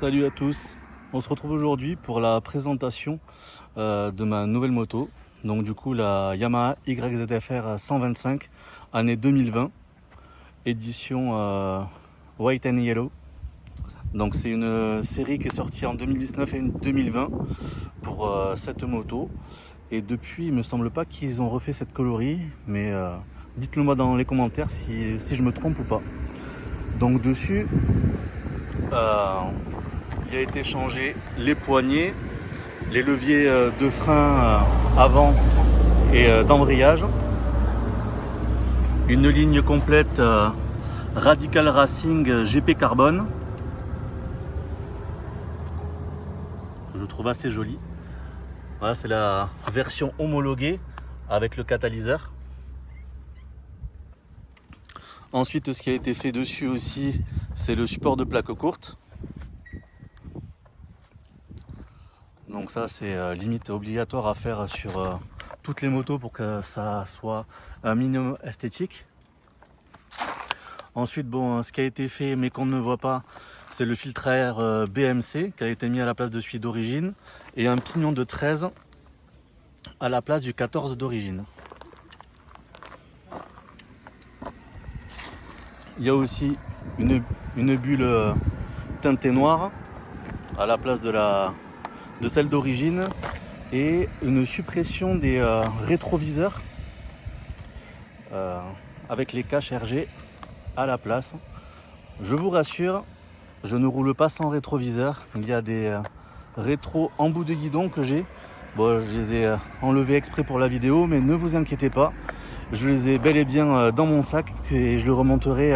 Salut à tous, on se retrouve aujourd'hui pour la présentation de ma nouvelle moto. Donc du coup la Yamaha YZF-R 125 année 2020, édition White and Yellow. Donc c'est une série qui est sortie en 2019 et 2020 pour cette moto. Et depuis il me semble pas qu'ils ont refait cette coloris, mais dites-le moi dans les commentaires si je me trompe ou pas. Donc dessus il a été changé les poignées, les leviers de frein avant et d'embrayage, une ligne complète Radical Racing GP Carbone, que je trouve assez jolie. Voilà, c'est la version homologuée avec le catalyseur. Ensuite, ce qui a été fait dessus aussi, c'est le support de plaque courte. Donc ça, c'est limite obligatoire à faire sur toutes les motos pour que ça soit un minimum esthétique. Ensuite, bon, ce qui a été fait mais qu'on ne voit pas, c'est le filtre à air BMC qui a été mis à la place de celui d'origine et un pignon de 13 à la place du 14 d'origine. Il y a aussi une bulle teintée noire à la place de celle d'origine et une suppression des rétroviseurs avec les caches RG à la place. Je vous rassure, je ne roule pas sans rétroviseur. Il y a des rétros en bout de guidon que j'ai. Bon, je les ai enlevés exprès pour la vidéo, mais ne vous inquiétez pas, je les ai bel et bien dans mon sac et je le remonterai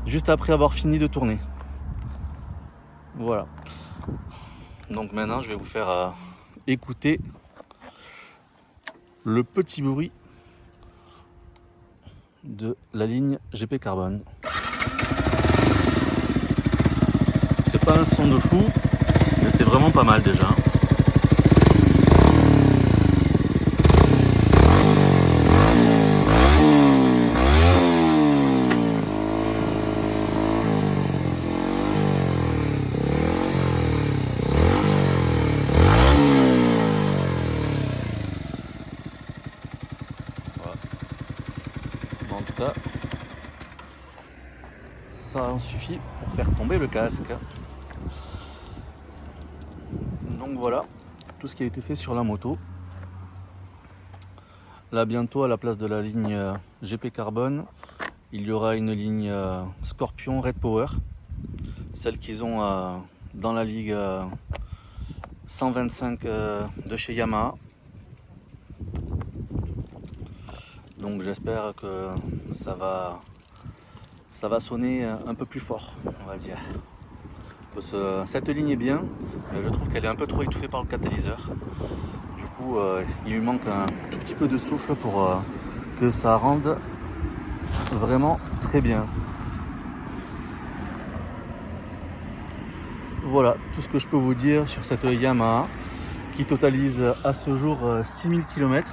juste après avoir fini de tourner. Voilà. Donc maintenant, je vais vous faire écouter le petit bruit de la ligne GP Carbone. C'est pas un son de fou, mais c'est vraiment pas mal déjà. Voilà. En tout cas, ça en suffit pour faire tomber le casque. Donc voilà, tout ce qui a été fait sur la moto. Là bientôt, à la place de la ligne GP Carbone, il y aura une ligne Scorpion Red Power, celle qu'ils ont dans la ligue 125 de chez Yamaha. Donc j'espère que ça va sonner un peu plus fort, on va dire. Cette ligne est bien, mais je trouve qu'elle est un peu trop étouffée par le catalyseur. Du coup, il lui manque un tout petit peu de souffle pour que ça rende vraiment très bien. Voilà tout ce que je peux vous dire sur cette Yamaha qui totalise à ce jour 6000 km.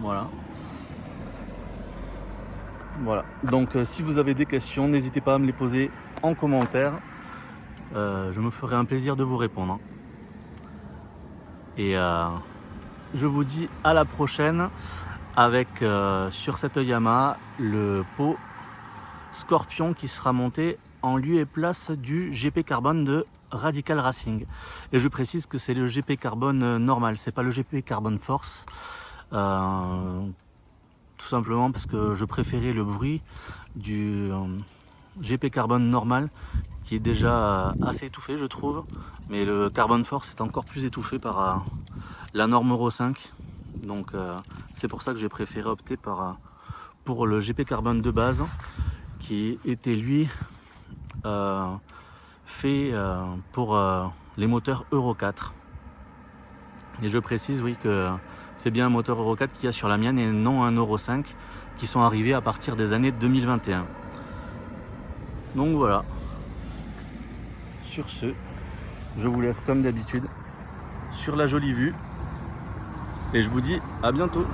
Voilà. Donc si vous avez des questions, n'hésitez pas à me les poser en commentaire. Je me ferai un plaisir de vous répondre. Et je vous dis à la prochaine avec sur cette Yamaha le pot Scorpion qui sera monté en lieu et place du GP Carbone de Radical Racing. Et je précise que c'est le GP Carbone normal, c'est pas le GP Carbone Force. Tout simplement parce que je préférais le bruit du GP Carbone normal qui est déjà assez étouffé, je trouve, mais le Carbone Force est encore plus étouffé par la norme Euro 5. Donc c'est pour ça que j'ai préféré opter pour le GP Carbone de base qui était lui fait pour les moteurs Euro 4. Et je précise, oui, que c'est bien un moteur Euro 4 qu'il y a sur la mienne et non un Euro 5 qui sont arrivés à partir des années 2021. Donc voilà. Sur ce, je vous laisse comme d'habitude sur la jolie vue et je vous dis à bientôt.